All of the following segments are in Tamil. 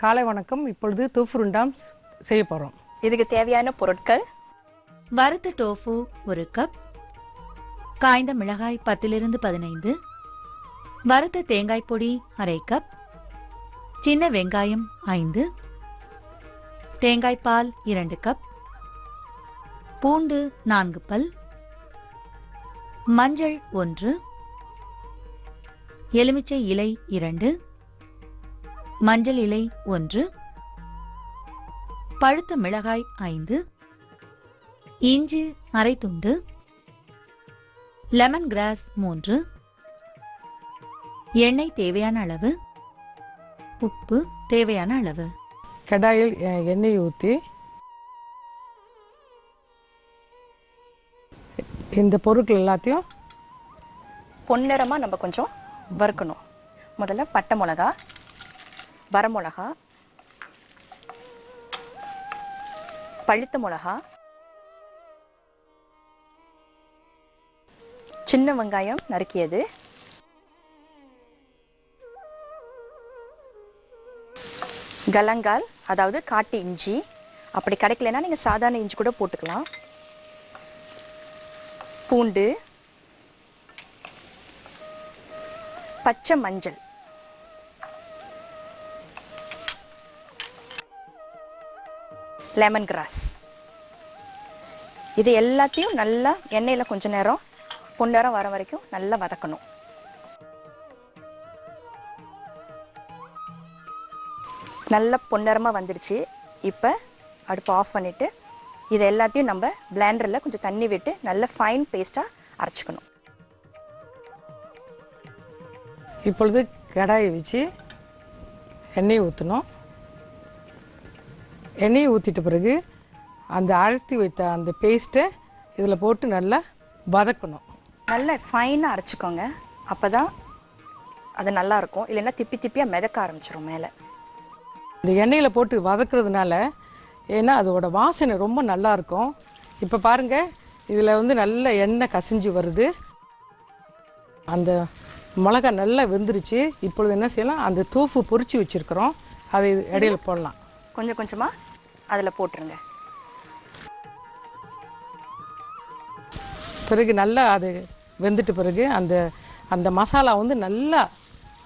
காலை வணக்கம். இப்பொழுது டோஃபு உருண்டாம் செய்ய போறோம். இதுக்கு தேவையான பொருட்கள்: வறுத்த டோஃபு 1 கப், காய்ந்த மிளகாய் 10 to 15, வறுத்த தேங்காய் பொடி அரை கப், சின்ன வெங்காயம் 5, தேங்காய் பால் 2 கப், பூண்டு 4 பல், மஞ்சள் 1, எலுமிச்சை இலை 2, மஞ்சள் இலை 1, பழுத்த மிளகாய் 5, இஞ்சி அரை துண்டு, லெமன் கிராஸ் 3, எண்ணெய் தேவையான அளவு, உப்பு தேவையான அளவு. கடாயில் எண்ணெய் ஊற்றி இந்த பொருட்கள் எல்லாத்தையும் பொன்னிறமா நம்ம கொஞ்சம் வறுக்கணும். முதல்ல பட்டை மிளகா, வரமிளகா, பழுத்த மிளகா, சின்ன வெங்காயம் நறுக்கியது, கலங்கால் அதாவது காட்டு இஞ்சி, அப்படி கிடைக்கலன்னா நீங்க சாதாரண இஞ்சி கூட போட்டுக்கலாம், பூண்டு, பச்சை மஞ்சள், லெமன் கிராஸ். இது எல்லாத்தையும் நல்லா எண்ணெயில கொஞ்ச நேரம் பொன்னிறம் வர வரைக்கும் நல்லா வதக்கணும். நல்ல பொன்னிறமா வந்துருச்சு. இப்ப அடுப்பு ஆஃப் பண்ணிட்டு இது எல்லாத்தையும் நம்ம பிளெண்டர்ல கொஞ்சம் தண்ணி விட்டு நல்ல ஃபைன் பேஸ்டா அரைச்சுக்கணும். இப்பொழுது கடாயை வச்சு எண்ணெய் ஊற்றணும். எண்ணெயை ஊற்றிட்ட பிறகு அந்த அழுத்தி வைத்த அந்த பேஸ்ட்டை இதில் போட்டு நல்லா வதக்கணும். நல்லா ஃபைனாக அரைச்சிக்கோங்க, அப்போதான் அது நல்லா இருக்கும். இல்லைன்னா திப்பி திப்பியாக மிதக்க ஆரம்பிச்சிடும் மேலே. இந்த எண்ணெயில் போட்டு வதக்குறதுனால ஏன்னா அதோட வாசனை ரொம்ப நல்லா இருக்கும். இப்போ பாருங்க, இதில் வந்து நல்ல எண்ணெய் கசிஞ்சு வருது. அந்த மிளகா நல்லா வெந்துருச்சு. இப்பொழுது என்ன செய்யலாம், அந்த டோஃபு பொரிச்சு வச்சிருக்கிறோம், அதை இடையில போடலாம். கொஞ்சம் கொஞ்சமாக அதில் போட்டுருங்க. பிறகு நல்லா அது வெந்துட்டு பிறகு அந்த அந்த மசாலா வந்து நல்லா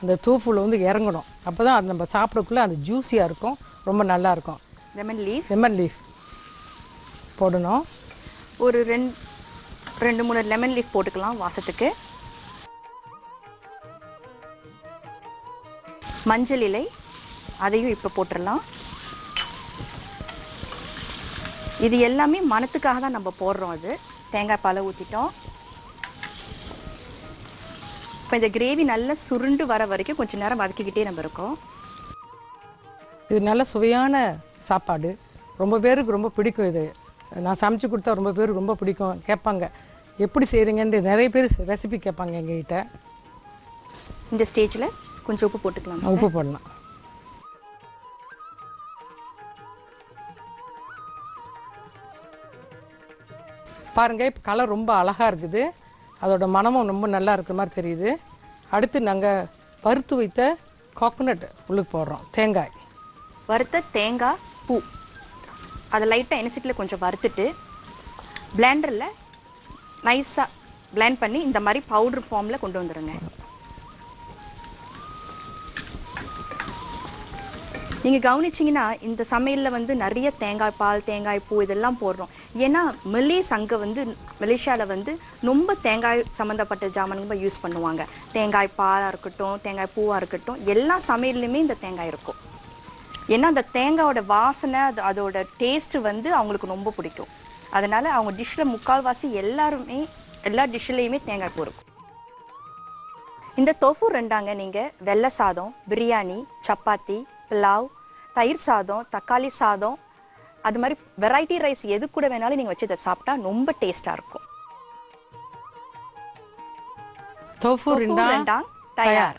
அந்த டோஃபுல வந்து இறங்கணும். அப்போ தான் அது நம்ம சாப்பிடக்குள்ள அந்த ஜூஸியாக இருக்கும், ரொம்ப நல்லா இருக்கும். லெமன் லீஃப் போடணும். ஒரு ரெண்டு மூணு லெமன் லீஃப் போட்டுக்கலாம் வாசத்துக்கு. மஞ்சள் இலை அதையும் இப்போ போட்டுடலாம். இது எல்லாமே மணத்துக்காக தான் நம்ம போடுறோம். அது தேங்காய் பாலை ஊற்றிட்டோம். இப்போ இந்த கிரேவி நல்லா சுருண்டு வர வரைக்கும் கொஞ்சம் நேரம் வதக்கிக்கிட்டே நம்ம இருக்கோம். இது நல்ல சுவையான சாப்பாடு, ரொம்ப பேருக்கு ரொம்ப பிடிக்கும். இது நான் சமைச்சு கொடுத்தா ரொம்ப பேருக்கு ரொம்ப பிடிக்கும். கேட்பாங்க எப்படி செய்கிறீங்கன்னு, நிறைய பேர் ரெசிபி கேட்பாங்க எங்ககிட்ட. இந்த ஸ்டேஜில் கொஞ்சம் உப்பு போட்டுக்கலாம். உப்பு போடலாம். பாருங்க, இப்போ கலர் ரொம்ப அழகா இருக்குது, அதோட மனமும் ரொம்ப நல்லா இருக்கிற மாதிரி தெரியுது. அடுத்து நாங்கள் வறுத்து வைத்த கோகோனட் உள்ளுக்கு போடுறோம். தேங்காய், வறுத்த தேங்காய் பூ, அதை லைட்டாக எண்ணெய்ல கொஞ்சம் வறுத்துட்டு பிளெண்டரில் நைஸாக பிளெண்ட் பண்ணி இந்த மாதிரி பவுடர் ஃபார்மில் கொண்டு வந்துடுங்க. நீங்கள் கவனிச்சிங்கன்னா இந்த சமையலில் வந்து நிறைய தேங்காய் பால், தேங்காய் பூ இதெல்லாம் போடுறோம். ஏன்னா அங்கே வந்து மலேசியாவில் வந்து ரொம்ப தேங்காய் சம்மந்தப்பட்ட ஜாமான்கள் யூஸ் பண்ணுவாங்க. தேங்காய் பாலாக இருக்கட்டும், தேங்காய் பூவாக இருக்கட்டும், எல்லா சமையல்லையுமே இந்த தேங்காய் இருக்கும். ஏன்னா அந்த தேங்காயோட வாசனை, அதோட டேஸ்ட் வந்து அவங்களுக்கு ரொம்ப பிடிக்கும். அதனால அவங்க டிஷ்ஷில் முக்கால்வாசி எல்லா டிஷ்ஷிலையுமே தேங்காய் பூ இருக்கும். இந்த டோஃபு ரெண்டாங்க நீங்கள் வெள்ளை சாதம், பிரியாணி, சப்பாத்தி, புலாவ், தயிர் சாதம், தக்காளி சாதம், அது மாதிரி வெரைட்டி ரைஸ் எது கூட வேணாலும் நீங்க வச்சு இதை சாப்பிட்டா ரொம்ப டேஸ்டா இருக்கும். டோஃபு ரெண்டாங் தயார்.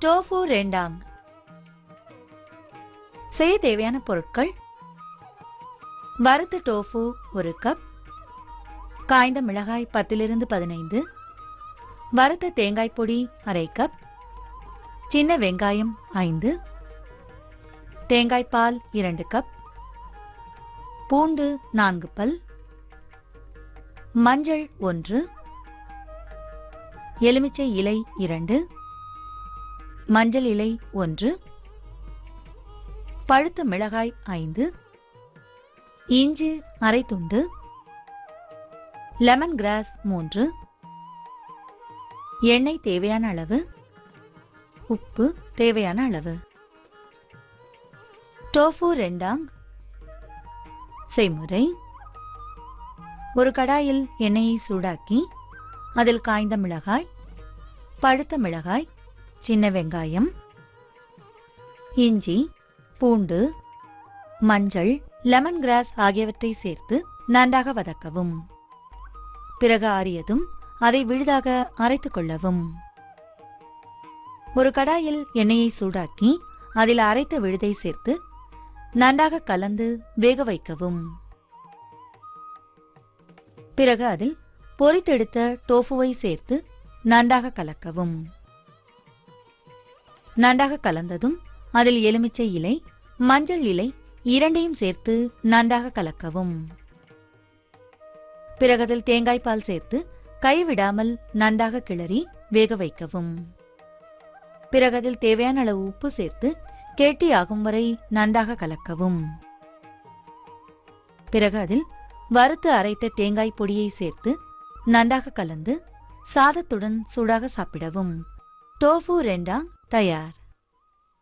டோஃபு ரெண்டாங் செய்ய தேவையான பொருட்கள்: வறுத்த டோஃபு 1 கப், காய்ந்த மிளகாய் 10 to 15, வறுத்த தேங்காய் பொடி அரை கப், சின்ன வெங்காயம் 5, தேங்காய் பால் 2 கப், பூண்டு 4 பல், மஞ்சள் 1, எலுமிச்சை இலை 2, மஞ்சள் இலை 1, பழுத்த மிளகாய் 5, இஞ்சி அரை துண்டு, லெமன் கிராஸ் 3, எண்ணெய் தேவையான அளவு, உப்பு தேவையான அளவு. டோஃபு 2. செய்முறை: ஒரு கடாயில் எண்ணெயை சூடாக்கி அதில் காய்ந்த மிளகாய், பழுத்த மிளகாய், சின்ன வெங்காயம், இஞ்சி, பூண்டு, மஞ்சள், லெமன் கிராஸ் ஆகியவற்றை சேர்த்து நன்றாக வதக்கவும். பிறகு ஆறியதும் அதை விழுதாக அரைத்துக் கொள்ளவும். ஒரு கடாயில் எண்ணெயை சூடாக்கி அதில் அரைத்த விழுதை சேர்த்து நன்றாக கலந்து வேக வைக்கவும். பிறகு அதில் பொரித்தெடுத்த டோஃபுவை சேர்த்து நன்றாக கலக்கவும். நன்றாக கலந்ததும் அதில் எலுமிச்சை இலை, மஞ்சள் இலை இரண்டையும் சேர்த்து நன்றாக கலக்கவும். பிறகு அதில் தேங்காய் பால் சேர்த்து கைவிடாமல் நன்றாக கிளறி வேக வைக்கவும். பிறகு அதில் தேவையான அளவு உப்பு சேர்த்து கெட்டியாகும் வரை நன்றாக கலக்கவும். பிறகு அதில் வறுத்து அரைத்த தேங்காய் பொடியை சேர்த்து நன்றாக கலந்து சாதத்துடன் சூடாக சாப்பிடவும். டோஃபு 2 தயார்.